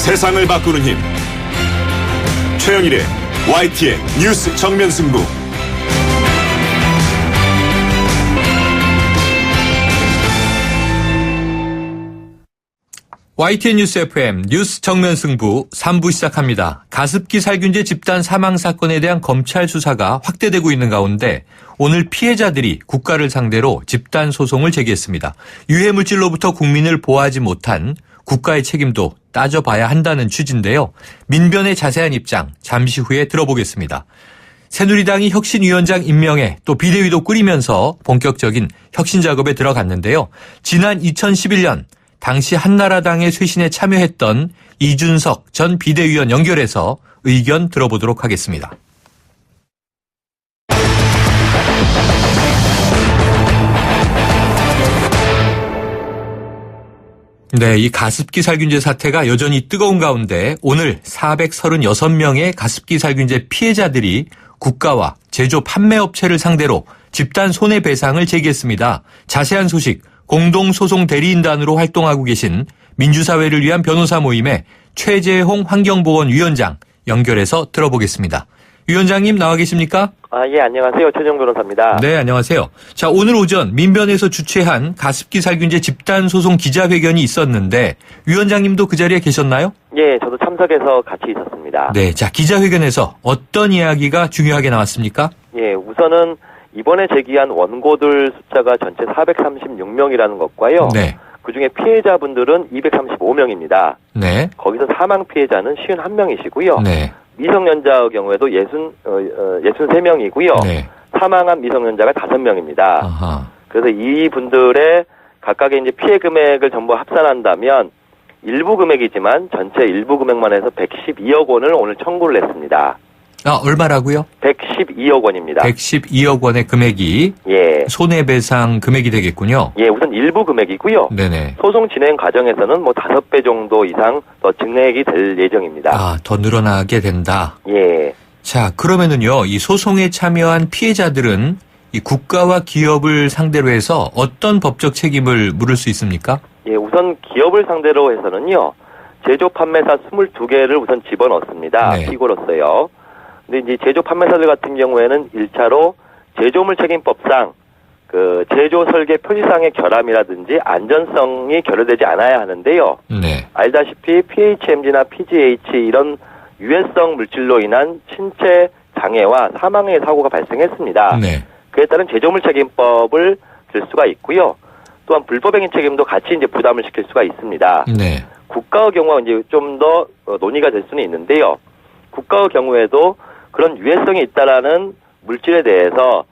세상을 바꾸는 힘. 최영일의 YTN 뉴스 정면 승부. YTN 뉴스 FM 뉴스 정면 승부 3부 시작합니다. 가습기 살균제 집단 사망 사건에 대한 검찰 수사가 확대되고 있는 가운데 오늘 피해자들이 국가를 상대로 집단 소송을 제기했습니다. 유해 물질로부터 국민을 보호하지 못한 국가의 책임도 따져봐야 한다는 취지인데요. 민변의 자세한 입장 잠시 후에 들어보겠습니다. 새누리당이 혁신위원장 임명에 또 비대위도 꾸리면서 본격적인 혁신 작업에 들어갔는데요. 지난 2011년 당시 한나라당의 쇄신에 참여했던 이준석 전 비대위원 연결해서 의견 들어보도록 하겠습니다. 네, 이 가습기 살균제 사태가 여전히 뜨거운 가운데 오늘 436명의 가습기 살균제 피해자들이 국가와 제조 판매업체를 상대로 집단 손해배상을 제기했습니다. 자세한 소식 공동소송 대리인단으로 활동하고 계신 민주사회를 위한 변호사 모임의 최재홍 환경보건위원장 연결해서 들어보겠습니다. 위원장님 나와 계십니까? 예, 안녕하세요. 최재홍 변호사입니다. 네, 안녕하세요. 자, 오늘 오전 민변에서 주최한 가습기 살균제 집단소송 기자회견이 있었는데 위원장님도 그 자리에 계셨나요? 예, 저도 참석해서 같이 있었습니다. 네, 자, 기자회견에서 어떤 이야기가 중요하게 나왔습니까? 예, 우선은 이번에 제기한 원고들 숫자가 전체 436명이라는 것과요. 네. 그중에 피해자분들은 235명입니다. 네. 거기서 사망 피해자는 51명이시고요. 네. 미성년자의 경우에도 63명이고요. 네. 사망한 미성년자가 5명입니다. 아하. 그래서 이 분들의 각각의 이제 피해 금액을 전부 합산한다면 일부 금액이지만 전체 일부 금액만 해서 112억 원을 오늘 청구를 했습니다. 얼마라고요? 112억 원입니다. 112억 원의 금액이 예. 손해배상 금액이 되겠군요. 예, 우선 일부 금액이고요. 네네. 소송 진행 과정에서는 5배 정도 이상 더 증액이 될 예정입니다. 더 늘어나게 된다. 예. 자, 그러면은요, 이 소송에 참여한 피해자들은 이 국가와 기업을 상대로 해서 어떤 법적 책임을 물을 수 있습니까? 예, 우선 기업을 상대로 해서는요, 제조 판매사 22개를 우선 집어넣습니다. 네. 피고로서요. 근데 이제 제조 판매사들 같은 경우에는 1차로 제조물 책임법상 그 제조 설계 표시상의 결함이라든지 안전성이 결여되지 않아야 하는데요. 네. 알다시피 PHMG나 PGH 이런 유해성 물질로 인한 신체 장애와 사망의 사고가 발생했습니다. 네. 그에 따른 제조물 책임법을 들 수가 있고요. 또한 불법행위 책임도 같이 이제 부담을 시킬 수가 있습니다. 네. 국가의 경우가 이제 좀 더 논의가 될 수는 있는데요. 국가의 경우에도 그런 유해성이 있다라는 물질에 대해서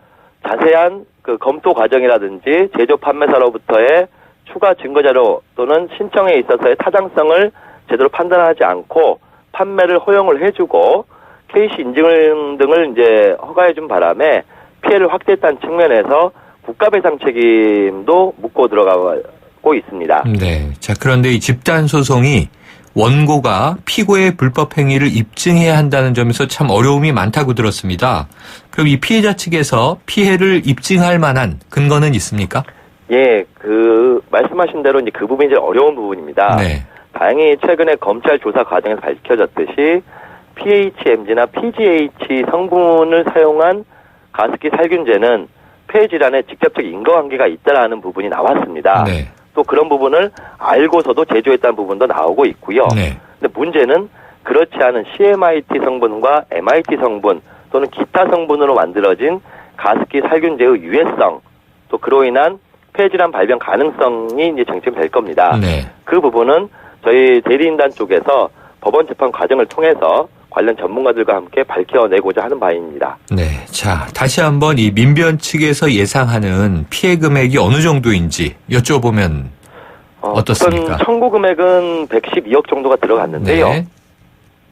자세한 그 검토 과정이라든지 제조 판매사로부터의 추가 증거 자료 또는 신청에 있어서의 타당성을 제대로 판단하지 않고 판매를 허용을 해주고 KC 인증 등을 이제 허가해준 바람에 피해를 확대했다는 측면에서 국가배상 책임도 묻고 들어가고 있습니다. 네. 자, 그런데 이 집단 소송이 원고가 피고의 불법 행위를 입증해야 한다는 점에서 참 어려움이 많다고 들었습니다. 그럼 이 피해자 측에서 피해를 입증할 만한 근거는 있습니까? 예, 그 말씀하신 대로 이제 그 부분이 이제 어려운 부분입니다. 네. 다행히 최근에 검찰 조사 과정에서 밝혀졌듯이 PHMG나 PGH 성분을 사용한 가습기 살균제는 폐 질환에 직접적 인과관계가 있다라는 부분이 나왔습니다. 네. 또 그런 부분을 알고서도 제조했다는 부분도 나오고 있고요. 네. 근데 문제는 그렇지 않은 CMIT 성분과 MIT 성분 또는 기타 성분으로 만들어진 가습기 살균제의 유해성 또 그로 인한 폐질환 발병 가능성이 이제 쟁점이 될 겁니다. 네. 그 부분은 저희 대리인단 쪽에서 법원 재판 과정을 통해서 관련 전문가들과 함께 밝혀내고자 하는 바입니다. 네. 자, 다시 한번 이 민변 측에서 예상하는 피해 금액이 어느 정도인지 여쭤보면 어떻습니까? 우선 청구 금액은 112억 정도가 들어갔는데요. 네.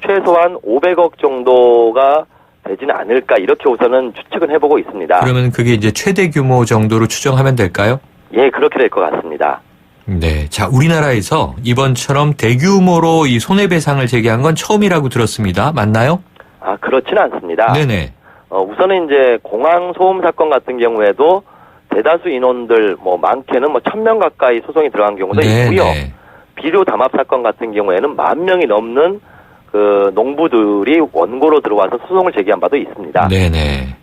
최소한 500억 정도가 되지는 않을까 이렇게 우선은 추측은 해보고 있습니다. 그러면 그게 이제 최대 규모 정도로 추정하면 될까요? 예, 그렇게 될 것 같습니다. 네. 자, 우리나라에서 이번처럼 대규모로 이 손해배상을 제기한 건 처음이라고 들었습니다. 맞나요? 그렇지는 않습니다. 네네. 우선은 이제 공항 소음 사건 같은 경우에도 대다수 인원들 많게는 1,000명 가까이 소송이 들어간 경우도 있고요. 비료 담합 사건 같은 경우에는 10,000명이 넘는 그 농부들이 원고로 들어와서 소송을 제기한 바도 있습니다. 네네.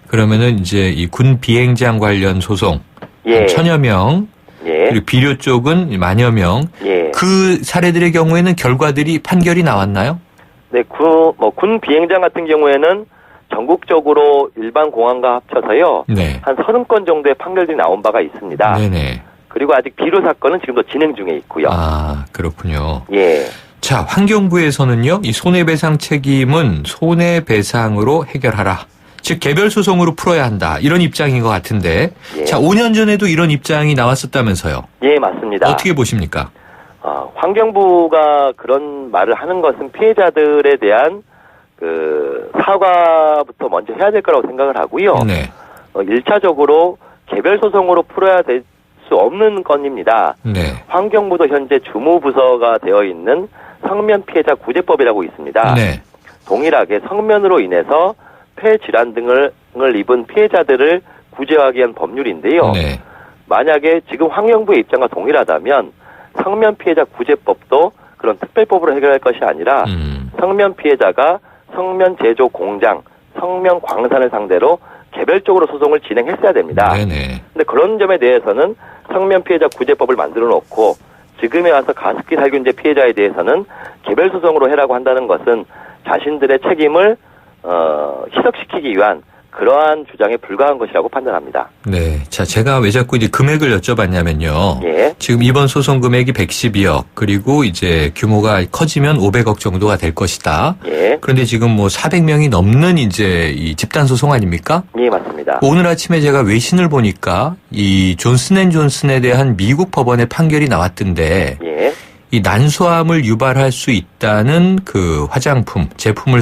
그러면은 이제 이 군 비행장 관련 소송 예. 1,000여 명, 예. 그리고 비료 쪽은 10,000여 명. 예. 그 사례들의 경우에는 결과들이 판결이 나왔나요? 네, 군 비행장 같은 경우에는 전국적으로 일반 공항과 합쳐서요. 네. 한 30건 정도의 판결들이 나온 바가 있습니다. 네네. 그리고 아직 비료 사건은 지금도 진행 중에 있고요. 아, 그렇군요. 예. 자, 환경부에서는요, 이 손해배상 책임은 손해배상으로 해결하라. 즉, 개별 소송으로 풀어야 한다. 이런 입장인 것 같은데. 예. 자, 5년 전에도 이런 입장이 나왔었다면서요. 예, 맞습니다. 어떻게 보십니까? 환경부가 그런 말을 하는 것은 피해자들에 대한 그 사과부터 먼저 해야 될 거라고 생각을 하고요. 네. 1차적으로 개별 소송으로 풀어야 될 수 없는 건입니다. 네. 환경부도 현재 주무부서가 되어 있는 성면 피해자 구제법이라고 있습니다. 네. 동일하게 성면으로 인해서 폐 질환 등을 입은 피해자들을 구제하기 위한 법률인데요. 네. 만약에 지금 환경부의 입장과 동일하다면 성면 피해자 구제법도 그런 특별법으로 해결할 것이 아니라 성면 피해자가 성면 제조 공장, 성면 광산을 상대로 개별적으로 소송을 진행했어야 됩니다. 네네. 근데 그런 점에 대해서는 성면 피해자 구제법을 만들어 놓고 지금에 와서 가습기 살균제 피해자에 대해서는 개별 소송으로 해라고 한다는 것은 자신들의 책임을 희석시키기 위한 그러한 주장에 불과한 것이라고 판단합니다. 네. 자, 제가 왜 자꾸 이제 금액을 여쭤봤냐면요. 예. 지금 이번 소송 금액이 112억, 그리고 이제 규모가 커지면 500억 정도가 될 것이다. 예. 그런데 지금 뭐 400명이 넘는 이제 이 집단 소송 아닙니까? 예, 맞습니다. 오늘 아침에 제가 외신을 보니까 이 존슨앤존슨에 대한 미국 법원의 판결이 나왔던데 예. 이 난소암을 유발할 수 있다는 그 화장품, 제품을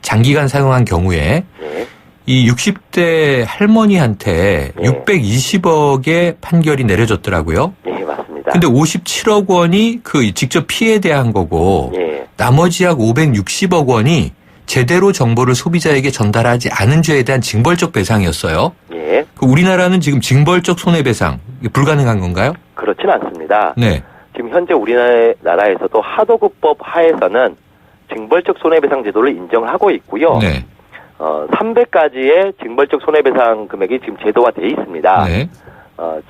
장기간 사용한 경우에 예. 이 60대 할머니한테 예. 620억의 판결이 내려졌더라고요. 예, 맞습니다. 근데 57억 원이 그 직접 피해에 대한 거고 예. 나머지 약 560억 원이 제대로 정보를 소비자에게 전달하지 않은 죄에 대한 징벌적 배상이었어요. 예. 우리나라는 지금 징벌적 손해배상 이게 불가능한 건가요? 그렇진 않습니다. 네. 지금 현재 우리나라에서도 하도급법 하에서는 징벌적 손해배상 제도를 인정을 하고 있고요. 네. 300가지의 징벌적 손해배상 금액이 지금 제도가 돼 있습니다. 네.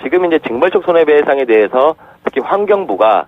지금 이제 징벌적 손해배상에 대해서 특히 환경부가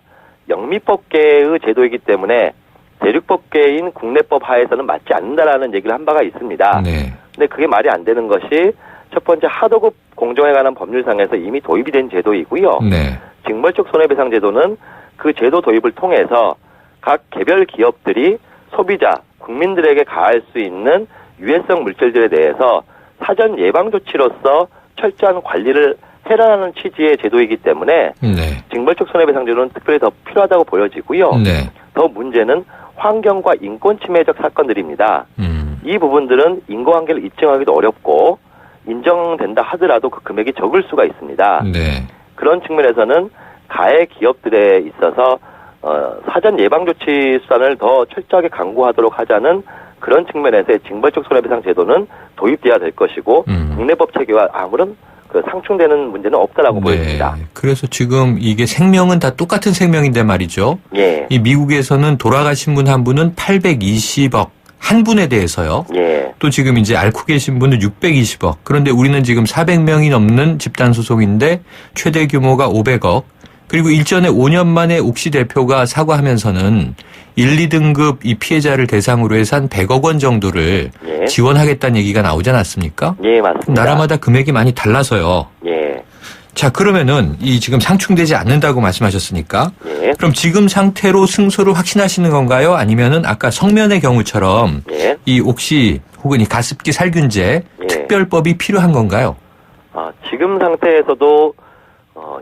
영미법계의 제도이기 때문에 대륙법계인 국내법 하에서는 맞지 않는다라는 얘기를 한 바가 있습니다. 네. 근데 그게 말이 안 되는 것이 첫 번째 하도급 공정에 관한 법률상에서 이미 도입이 된 제도이고요. 네. 징벌적 손해배상 제도는 그 제도 도입을 통해서 각 개별 기업들이 소비자, 국민들에게 가할 수 있는 유해성 물질들에 대해서 사전 예방 조치로서 철저한 관리를 해라는 취지의 제도이기 때문에 네. 징벌적 손해배상 제도는 특별히 더 필요하다고 보여지고요. 네. 더 문제는 환경과 인권 침해적 사건들입니다. 이 부분들은 인과관계를 입증하기도 어렵고 인정된다 하더라도 그 금액이 적을 수가 있습니다. 네. 그런 측면에서는 가해 기업들에 있어서 사전 예방 조치 수단을 더 철저하게 강구하도록 하자는 그런 측면에서의 징벌적 손해배상 제도는 도입돼야 될 것이고 국내법 체계와 아무런 그 상충되는 문제는 없다라고 보입니다. 그래서 지금 이게 생명은 다 똑같은 생명인데 말이죠. 예. 이 미국에서는 돌아가신 분 한 분은 820억 한 분에 대해서요. 예. 또 지금 이제 앓고 계신 분은 620억. 그런데 우리는 지금 400명이 넘는 집단 소송인데 최대 규모가 500억. 그리고 일전에 5년 만에 옥시 대표가 사과하면서는 1, 2등급 이 피해자를 대상으로 해서 한 100억 원 정도를 예. 지원하겠다는 얘기가 나오지 않았습니까? 예, 맞습니다. 나라마다 금액이 많이 달라서요. 예. 자, 그러면은 이 지금 상충되지 않는다고 말씀하셨으니까 예. 그럼 지금 상태로 승소를 확신하시는 건가요? 아니면은 아까 성면의 경우처럼 예. 이 옥시 혹은 이 가습기 살균제 예. 특별법이 필요한 건가요? 지금 상태에서도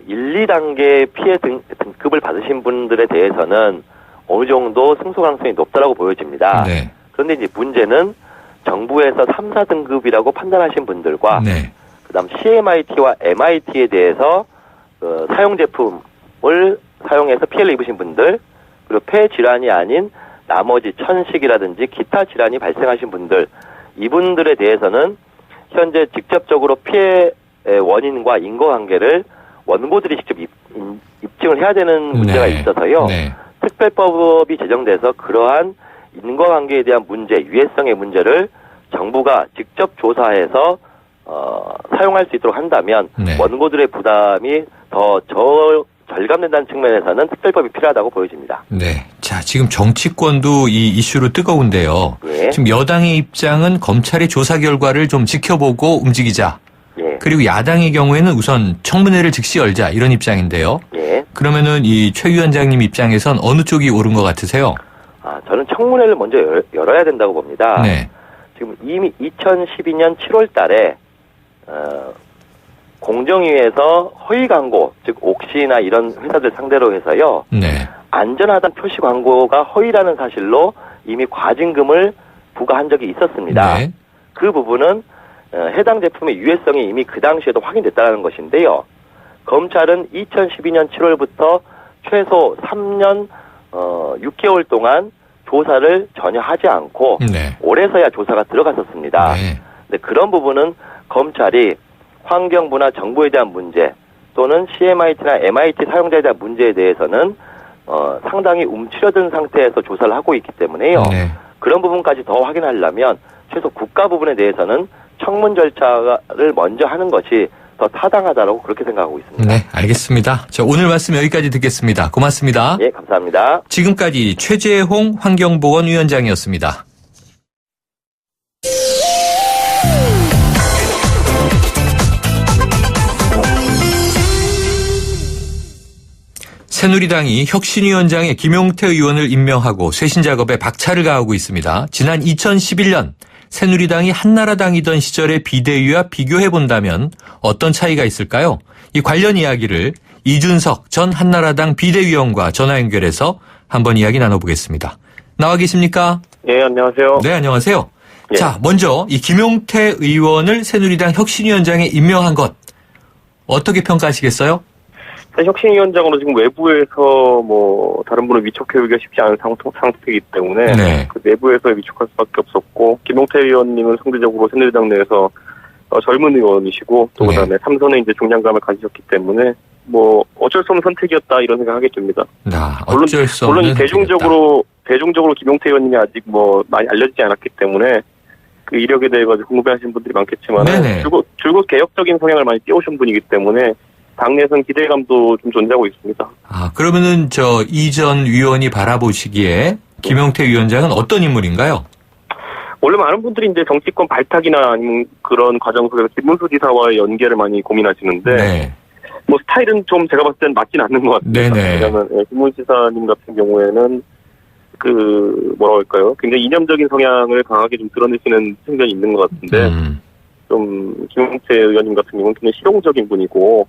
1, 2단계 피해 등급을 받으신 분들에 대해서는 어느 정도 승소 가능성이 높다라고 보여집니다. 네. 그런데 이제 문제는 정부에서 3, 4등급이라고 판단하신 분들과 네. 그다음 CMIT와 MIT에 대해서 사용 제품을 사용해서 피해를 입으신 분들, 그리고 폐 질환이 아닌 나머지 천식이라든지 기타 질환이 발생하신 분들, 이분들에 대해서는 현재 직접적으로 피해 원인과 인과관계를 원고들이 직접 입증을 해야 되는 문제가 네. 있어서요. 네. 특별법이 제정돼서 그러한 인과관계에 대한 문제, 유해성의 문제를 정부가 직접 조사해서 사용할 수 있도록 한다면 네. 원고들의 부담이 더 절감된다는 측면에서는 특별법이 필요하다고 보여집니다. 네. 자, 지금 정치권도 이 이슈로 뜨거운데요. 예. 지금 여당의 입장은 검찰의 조사 결과를 좀 지켜보고 움직이자. 예. 그리고 야당의 경우에는 우선 청문회를 즉시 열자 이런 입장인데요. 예. 그러면은 이 최 위원장님 입장에선 어느 쪽이 옳은 것 같으세요? 저는 청문회를 먼저 열어야 된다고 봅니다. 네. 지금 이미 2012년 7월 달에 공정위에서 허위 광고, 즉 옥시나 이런 회사들 상대로 해서요. 네. 안전하다는 표시 광고가 허위라는 사실로 이미 과징금을 부과한 적이 있었습니다. 네. 그 부분은 해당 제품의 유해성이 이미 그 당시에도 확인됐다는 것인데요. 검찰은 2012년 7월부터 최소 3년 6개월 동안 조사를 전혀 하지 않고 네. 올해서야 조사가 들어갔었습니다. 네. 근데 그런 부분은 검찰이 환경부나 정부에 대한 문제 또는 CMIT나 MIT 사용자에 대한 문제에 대해서는 상당히 움츠려든 상태에서 조사를 하고 있기 때문에요. 네. 그런 부분까지 더 확인하려면 최소 국가 부분에 대해서는 청문 절차를 먼저 하는 것이 더 타당하다고 그렇게 생각하고 있습니다. 네, 알겠습니다. 자, 오늘 말씀 여기까지 듣겠습니다. 고맙습니다. 예, 감사합니다. 지금까지 최재홍 환경보건위원장이었습니다. 새누리당이 혁신위원장에 김용태 의원을 임명하고 쇄신 작업에 박차를 가하고 있습니다. 지난 2011년 새누리당이 한나라당이던 시절의 비대위와 비교해본다면 어떤 차이가 있을까요? 이 관련 이야기를 이준석 전 한나라당 비대위원과 전화 연결해서 한번 이야기 나눠보겠습니다. 나와 계십니까? 예, 안녕하세요. 네, 안녕하세요. 예. 자, 먼저 이 김용태 의원을 새누리당 혁신위원장에 임명한 것 어떻게 평가하시겠어요? 혁신위원장으로 지금 외부에서 다른 분을 위촉해오기가 쉽지 않은 상태이기 때문에 네. 그 내부에서 위촉할 수밖에 없었고, 김용태 의원님은 상대적으로 새누리당 내에서 젊은 의원이시고 또 네. 그다음에 삼선에 이제 중량감을 가지셨기 때문에 어쩔 수 없는 선택이었다 이런 생각하게 됩니다. 어쩔 수 없는 물론 대중적으로 김용태 의원님이 아직 많이 알려지지 않았기 때문에 그 이력에 대해 가지고 궁금해하시는 분들이 많겠지만 줄곧 개혁적인 성향을 많이 띄우신 분이기 때문에 당내에서는 기대감도 좀 존재하고 있습니다. 그러면은 이전 위원이 바라보시기에 김용태 위원장은 어떤 인물인가요? 원래 많은 분들이 이제 정치권 발탁이나 아니면 그런 과정 속에서 김문수 지사와의 연계를 많이 고민하시는데, 네. 스타일은 좀 제가 봤을 땐 맞진 않는 것 같습니다. 네네. 왜냐하면 김문수 지사님 같은 경우에는 굉장히 이념적인 성향을 강하게 좀 드러내시는 측면이 있는 것 같은데, 좀 김용태 의원님 같은 경우는 굉장히 실용적인 분이고,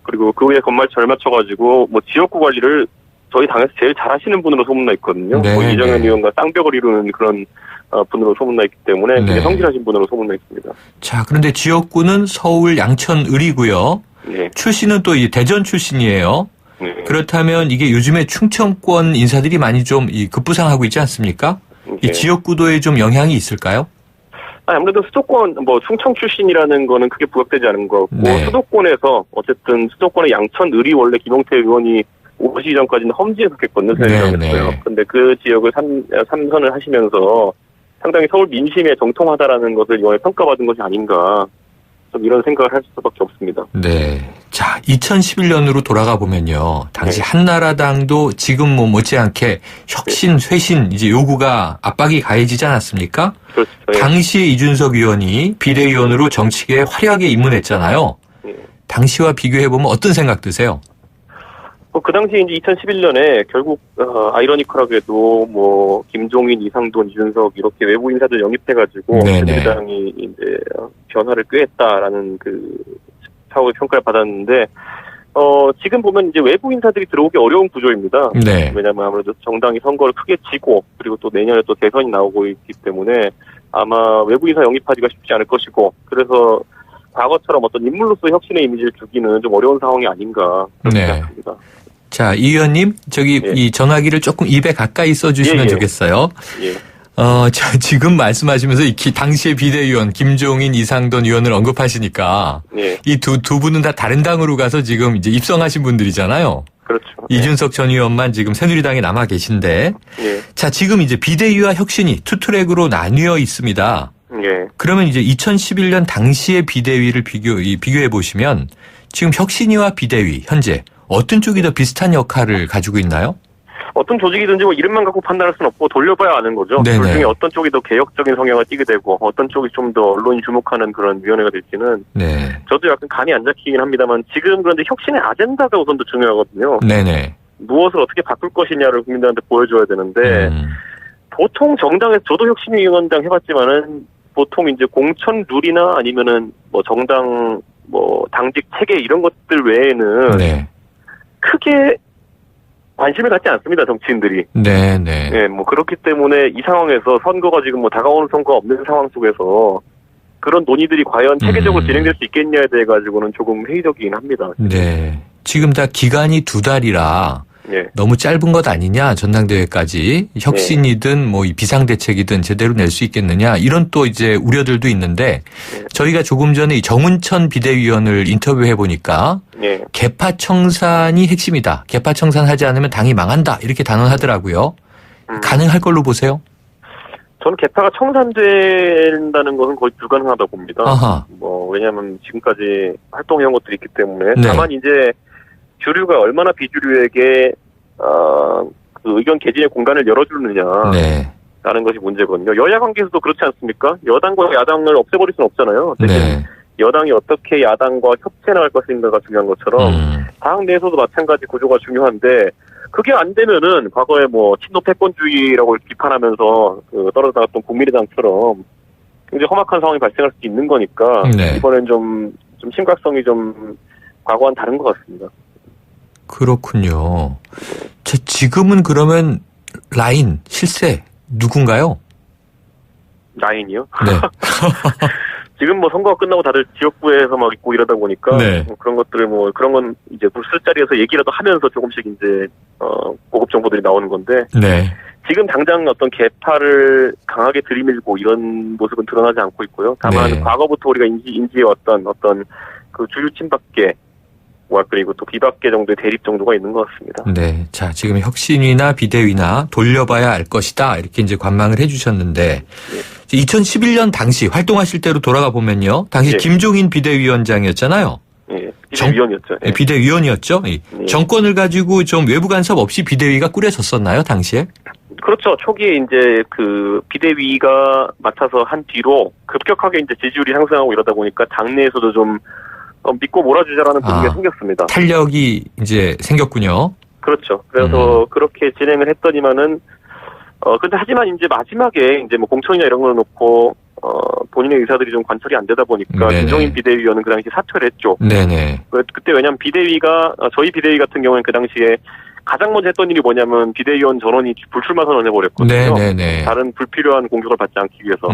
그리고 그 후에 건말 잘 맞춰가지고 지역구 관리를 저희 당에서 제일 잘하시는 분으로 소문나 있거든요. 네, 이정현 네. 의원과 쌍벽을 이루는 그런 분으로 소문나 있기 때문에 굉장히 성실하신 분으로 소문나 있습니다. 자, 그런데 지역구는 서울 양천을이고요. 네. 출신은 또 대전 출신이에요. 네. 그렇다면 이게 요즘에 충청권 인사들이 많이 좀 급부상하고 있지 않습니까? 이 네. 지역구도에 좀 영향이 있을까요? 아무래도 수도권, 충청 출신이라는 거는 크게 부각되지 않은 것 같고, 네. 수도권에서, 어쨌든 수도권의 양천을이 원래 김용태 의원이 오시기 전까지는 험지에 속했거든요, 새누리당에서요. 네. 근데 그 지역을 삼선을 하시면서 상당히 서울 민심에 정통하다라는 것을 이번에 평가받은 것이 아닌가, 좀 이런 생각을 할 수밖에 없습니다. 네. 자, 2011년으로 돌아가 보면요. 당시 한나라당도 지금 못지않게 혁신, 쇄신 이제 요구가 압박이 가해지지 않았습니까? 그렇죠. 예. 당시에 이준석 의원이 비대위원으로 정치계에 화려하게 입문했잖아요. 당시와 비교해보면 어떤 생각 드세요? 그 당시 이제 2011년에 결국 아이러니컬하게도 김종인, 이상돈, 이준석 이렇게 외부 인사들 영입해가지고 새누리당이 이제 변화를 꾀했다라는 사후의 평가를 받았는데 지금 보면 이제 외부 인사들이 들어오기 어려운 구조입니다. 네. 왜냐하면 아무래도 정당이 선거를 크게 지고 그리고 또 내년에 또 대선이 나오고 있기 때문에 아마 외부 인사 영입하기가 쉽지 않을 것이고, 그래서 과거처럼 어떤 인물로서 혁신의 이미지를 주기는 좀 어려운 상황이 아닌가 그렇게 생각합니다. 자, 이 의원님, 이 전화기를 조금 입에 가까이 써주시면 좋겠어요. 예. 지금 말씀하시면서 당시의 비대위원 김종인, 이상돈 의원을 언급하시니까 예. 이 두 분은 다 다른 당으로 가서 지금 이제 입성하신 분들이잖아요. 그렇죠. 이준석 전 의원만 지금 새누리당에 남아 계신데, 예. 자 지금 이제 비대위와 혁신이 투트랙으로 나뉘어 있습니다. 예. 그러면 이제 2011년 당시의 비대위를 비교해 보시면 지금 혁신위와 비대위 현재 어떤 쪽이 더 비슷한 역할을 가지고 있나요? 어떤 조직이든지 뭐 이름만 갖고 판단할 수는 없고 돌려봐야 아는 거죠. 네네. 둘 중에 어떤 쪽이 더 개혁적인 성향을 띠게 되고 어떤 쪽이 좀 더 언론이 주목하는 그런 위원회가 될지는 네. 저도 약간 감이 안 잡히긴 합니다만 지금 그런데 혁신의 아젠다가 우선 더 중요하거든요. 네네. 무엇을 어떻게 바꿀 것이냐를 국민들한테 보여줘야 되는데 보통 정당에서 저도 혁신위원장 해봤지만은 보통 이제 공천 룰이나 아니면은 뭐 정당 뭐 당직 체계 이런 것들 외에는 네. 크게 관심을 갖지 않습니다, 정치인들이. 네네. 예, 뭐 그렇기 때문에 이 상황에서 선거가 지금 뭐 다가오는 선거가 없는 상황 속에서 그런 논의들이 과연 체계적으로 진행될 수 있겠냐에 대해 가지고는 조금 회의적이긴 합니다. 네. 지금 다 기간이 2달이라 예. 너무 짧은 것 아니냐, 전당대회까지. 혁신이든 뭐 이 비상대책이든 제대로 낼 수 있겠느냐, 이런 또 이제 우려들도 있는데, 저희가 조금 전에 이 정운천 비대위원을 인터뷰해 보니까, 예. 개파 청산이 핵심이다. 개파 청산하지 않으면 당이 망한다. 이렇게 단언하더라고요. 가능할 걸로 보세요? 저는 개파가 청산된다는 것은 거의 불가능하다고 봅니다. 아하. 뭐 왜냐하면 지금까지 활동해온 것들이 있기 때문에. 네. 다만 이제 주류가 얼마나 비주류에게 그 의견 개진의 공간을 열어주느냐라는 네. 것이 문제거든요. 여야 관계에서도 그렇지 않습니까? 여당과 야당을 없애버릴 수는 없잖아요. 대신 네. 여당이 어떻게 야당과 협치해 나갈 것인가가 중요한 것처럼 당 내에서도 마찬가지 구조가 중요한데 그게 안 되면은 과거에 뭐 친노 패권주의라고 비판하면서 그 떨어져 나갔던 국민의당처럼 굉장히 험악한 상황이 발생할 수 있는 거니까 네. 이번엔 좀 심각성이 좀 과거와는 다른 것 같습니다. 그렇군요. 지금은 그러면 라인, 실세, 누군가요? 라인이요? 네. 지금 뭐 선거가 끝나고 다들 지역구에서 막 있고 이러다 보니까 네. 뭐 그런 것들을 뭐 그런 건 이제 술자리에서 얘기라도 하면서 조금씩 이제 고급 정보들이 나오는 건데 네. 지금 당장 어떤 개파를 강하게 들이밀고 이런 모습은 드러나지 않고 있고요. 다만 네. 과거부터 우리가 인지해왔던 어떤 그 주류 친박계 그리고 또 비박계 정도의 대립 정도가 있는 것 같습니다. 네. 자, 지금 혁신이나 비대위나 돌려봐야 알 것이다. 이렇게 이제 관망을 해 주셨는데, 2011년 당시 활동하실 때로 돌아가 보면요. 당시 예. 김종인 비대위원장이었잖아요. 예. 비대위원이었죠. 예. 비대위원이었죠. 정권을 가지고 좀 외부 간섭 없이 비대위가 꾸려졌었나요, 당시에? 그렇죠. 초기에 이제 그 비대위가 맡아서 한 뒤로 급격하게 이제 지지율이 상승하고 이러다 보니까 당내에서도 좀 믿고 몰아주자라는 분위기가 생겼습니다. 탄력이 이제 생겼군요. 그렇죠. 그래서 그렇게 진행을 했더니만은 근데 하지만 이제 마지막에 이제 뭐 공천이나 이런 걸 놓고 본인의 의사들이 좀 관철이 안 되다 보니까 네네. 김종인 비대위원은 그 당시 사퇴를 했죠. 네네. 그때 왜냐하면 비대위가 저희 비대위 같은 경우는 그 당시에 가장 먼저 했던 일이 뭐냐면 비대위원 전원이 불출마 선언을 해버렸거든요. 네네네. 다른 불필요한 공격을 받지 않기 위해서.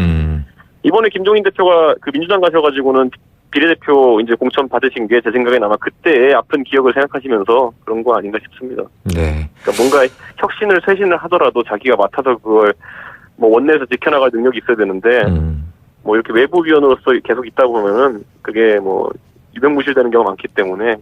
이번에 김종인 대표가 그 민주당 가셔가지고는 비례대표 이제 공천 받으신 게 제 생각엔 아마 그때의 아픈 기억을 생각하시면서 그런 거 아닌가 싶습니다. 네. 그러니까 뭔가 혁신을 쇄신을 하더라도 자기가 맡아서 그걸 뭐 원내에서 지켜나갈 능력이 있어야 되는데 뭐 이렇게 외부 위원으로서 계속 있다 보면은 그게 뭐 유명무실되는 경우가 많기 때문에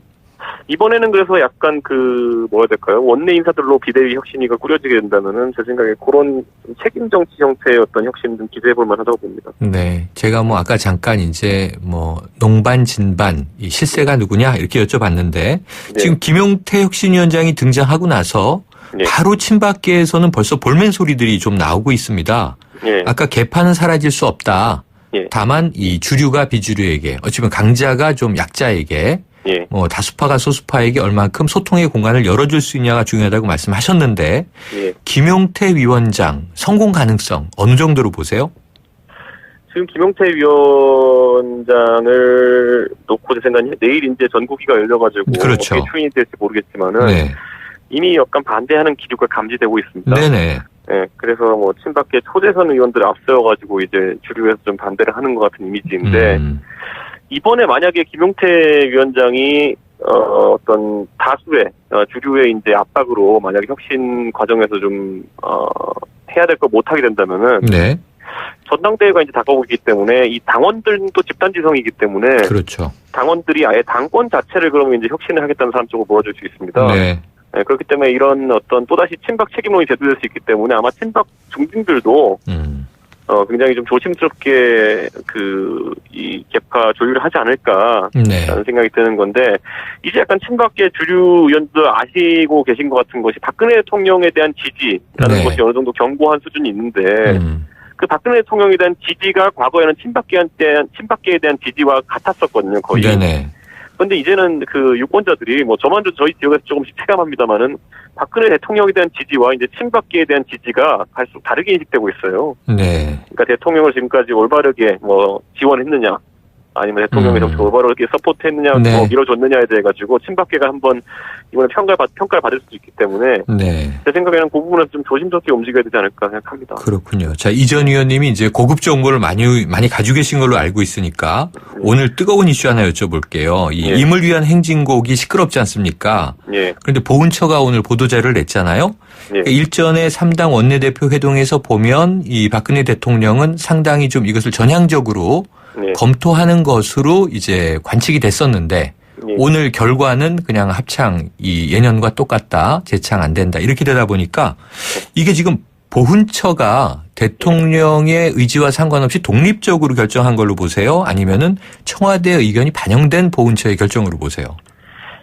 이번에는 그래서 약간 그 뭐라 해야 될까요? 원내 인사들로 비대위 혁신위가 꾸려지게 된다면은 제 생각에 그런 책임 정치 형태의 어떤 혁신 좀 기대해 볼 만하다고 봅니다. 네. 제가 뭐 아까 잠깐 이제 뭐 농반 진반 이 실세가 누구냐 이렇게 여쭤봤는데 네. 지금 김용태 혁신위원장이 등장하고 나서 네. 바로 친박계에서는 벌써 볼멘 소리들이 좀 나오고 있습니다. 네. 아까 개파는 사라질 수 없다. 예. 다만 이 주류가 비주류에게 어쩌면 강자가 좀 약자에게 예. 뭐 다수파가 소수파에게 얼만큼 소통의 공간을 열어줄 수 있냐가 중요하다고 말씀하셨는데 예. 김용태 위원장 성공 가능성 어느 정도로 보세요? 지금 김용태 위원장을 놓고 제 생각에 내일 이제 전국위가 열려가지고 그렇죠. 어떻게 추인이 될지 모르겠지만은 네. 이미 약간 반대하는 기류가 감지되고 있습니다. 네네. 네, 그래서 뭐 친박계 초대선 의원들 앞세워가지고 이제 주류에서 좀 반대를 하는 것 같은 이미지인데 이번에 만약에 김용태 위원장이 어떤 다수의 주류의 이제 압박으로 만약에 혁신 과정에서 좀 해야 될 걸 못하게 된다면은 네. 전당대회가 이제 다가오기 때문에 이 당원들도 집단지성이기 때문에 그렇죠. 당원들이 아예 당권 자체를 그러면 이제 혁신을 하겠다는 사람 쪽으로 몰아줄 수 있습니다. 네. 네, 그렇기 때문에 이런 어떤 또다시 친박 책임론이 제도될 수 있기 때문에 아마 친박 중진들도 굉장히 좀 조심스럽게 이 개파 조율을 하지 않을까라는 네. 생각이 드는 건데 이제 약간 친박계 주류 의원들 아시고 계신 것 같은 것이 박근혜 대통령에 대한 지지라는 네. 것이 어느 정도 견고한 수준이 있는데 그 박근혜 대통령에 대한 지지가 과거에는 친박계에 대한 지지와 같았었거든요, 거의. 네네. 그런데 이제는 그 유권자들이 뭐 저만도 저희 지역에서 조금씩 체감합니다만은 박근혜 대통령에 대한 지지와 이제 친박계에 대한 지지가 갈수록 다르게 인식되고 있어요. 네. 그러니까 대통령을 지금까지 올바르게 뭐 지원했느냐, 아니면 대통령의 정치 올바르게 서포트했느냐, 네. 뭐 밀어줬느냐에 대해 가지고 친박계가 한번 이번에 평가를 받을 수도 있기 때문에 네. 제 생각에는 그 부분은 좀 조심스럽게 움직여야 되지 않을까 생각합니다. 그렇군요. 자, 이전 의원님이 이제 고급 정보를 많이 가지고 계신 걸로 알고 있으니까 오늘 뜨거운 이슈 하나 여쭤볼게요. 이 예. 임을 위한 행진곡이 시끄럽지 않습니까? 예. 그런데 보훈처가 오늘 보도자료를 냈잖아요. 예. 일전에 3당 원내대표 회동에서 보면 이 박근혜 대통령은 상당히 좀 이것을 전향적으로 예. 검토하는 것으로 이제 관측이 됐었는데 예. 오늘 결과는 그냥 합창 이 예년과 똑같다. 재창 안 된다. 이렇게 되다 보니까 이게 지금 보훈처가 대통령의 의지와 상관없이 독립적으로 결정한 걸로 보세요? 아니면은 청와대 의견이 반영된 보훈처의 결정으로 보세요?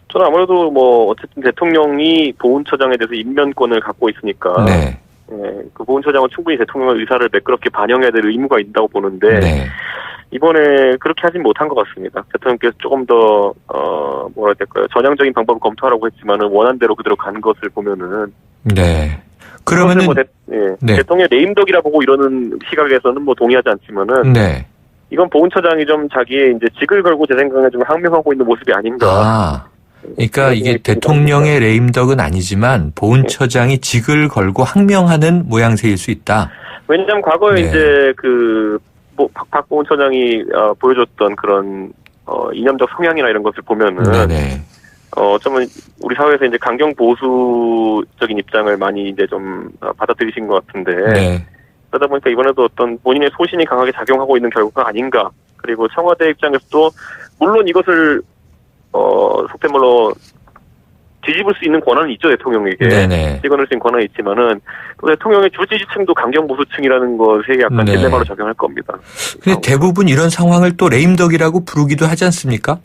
저는 아무래도 뭐 어쨌든 대통령이 보훈처장에 대해서 임면권을 갖고 있으니까 네. 그 보훈처장은 충분히 대통령의 의사를 매끄럽게 반영해야 될 의무가 있다고 보는데 네. 이번에 그렇게 하진 못한 것 같습니다. 대통령께서 조금 더 뭐라 해야 될까요? 전향적인 방법을 검토하라고 했지만은 원한대로 그대로 간 것을 보면은 네. 그러면은 뭐 네. 대통령 레임덕이라 보고 이러는 시각에서는 뭐 동의하지 않지만은 네. 이건 보훈처장이 좀 자기의 이제 직을 걸고 제 생각에 좀 항명하고 있는 모습이 아닌가. 아. 그러니까 이게 대통령의 레임덕은 아니지만 보훈처장이 직을 걸고 항명하는 모양새일 수 있다. 왜냐하면 과거에 네. 이제 박 보훈처장이 보여줬던 그런 이념적 성향이나 이런 것을 보면은 네네. 어쩌면 우리 사회에서 이제 강경 보수적인 입장을 많이 이제 좀 받아들이신 것 같은데 네. 그러다 보니까 이번에도 어떤 본인의 소신이 강하게 작용하고 있는 결과가 아닌가. 그리고 청와대 입장에서도 물론 이것을 속된 말로 뒤집을 수 있는 권한은 있죠, 대통령에게. 네네. 찍어낼 수 있는 권한이 있지만은 또 대통령의 주지지층도 강경 보수층이라는 것에 약간 네. 딜레마로 작용할 겁니다. 근데 대부분 이런 상황을 또 레임덕이라고 부르기도 하지 않습니까?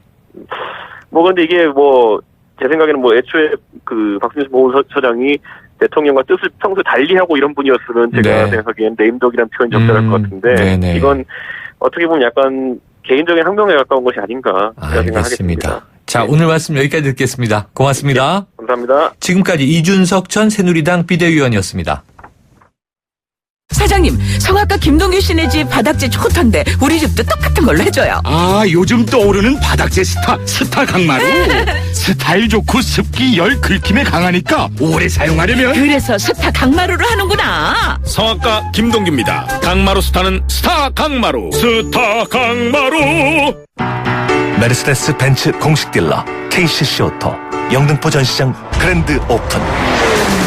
뭐 근데 이게 뭐 제 생각에는 뭐 애초에 그 박순실 보훈처장이 대통령과 뜻을 평소에 달리하고 이런 분이었으면 제가 네. 생각하기엔 레임덕이라는 표현이 적절할 것 같은데 네네. 이건 어떻게 보면 약간 개인적인 항명에 가까운 것이 아닌가 생각하겠습니다. 알겠습니다. 자, 네. 오늘 말씀 여기까지 듣겠습니다. 고맙습니다. 감사합니다. 지금까지 이준석 전 새누리당 비대위원이었습니다. 사장님, 성악가 김동규 씨네 집 바닥재 좋던데 우리 집도 똑같은 걸로 해줘요. 아, 요즘 떠오르는 바닥재 스타 강마루. 스타일 좋고 습기 열 긁힘에 강하니까 오래 사용하려면 그래서 스타 강마루로 하는구나. 성악가 김동규입니다. 강마루 스타는 스타 강마루. 스타 강마루. 메르세데스 벤츠 공식 딜러 KCC 오토 영등포 전시장 그랜드 오픈.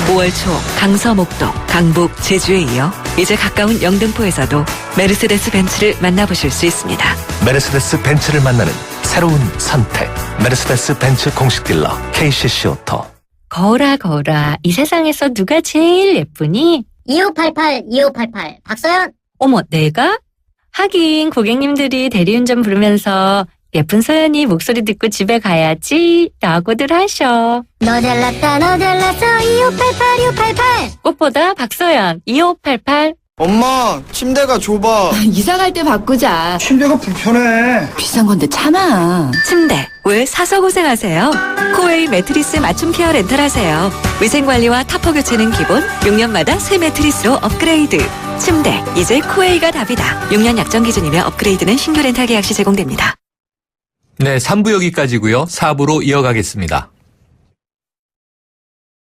5월 초 강서, 목동, 강북, 제주에 이어 이제 가까운 영등포에서도 메르세데스 벤츠를 만나보실 수 있습니다. 메르세데스 벤츠를 만나는 새로운 선택. 메르세데스 벤츠 공식 딜러 KCC 오토. 거울아 거울아 이 세상에서 누가 제일 예쁘니? 2588 박서연. 어머 내가? 하긴 고객님들이 대리운전 부르면서 예쁜 서연이 목소리 듣고 집에 가야지 라고들 하셔. 너 잘났다 너 잘났어 2588 꽃보다 박서연 2588. 엄마, 침대가 좁아. 이사갈 때 바꾸자. 침대가 불편해. 비싼 건데 참아. 침대 왜 사서 고생하세요? 코웨이 매트리스 맞춤 케어 렌탈하세요. 위생관리와 타퍼 교체는 기본, 6년마다 새 매트리스로 업그레이드. 침대 이제 코웨이가 답이다. 6년 약정 기준이며 업그레이드는 신규 렌탈 계약 시 제공됩니다. 네, 3부 여기까지고요. 4부로 이어가겠습니다.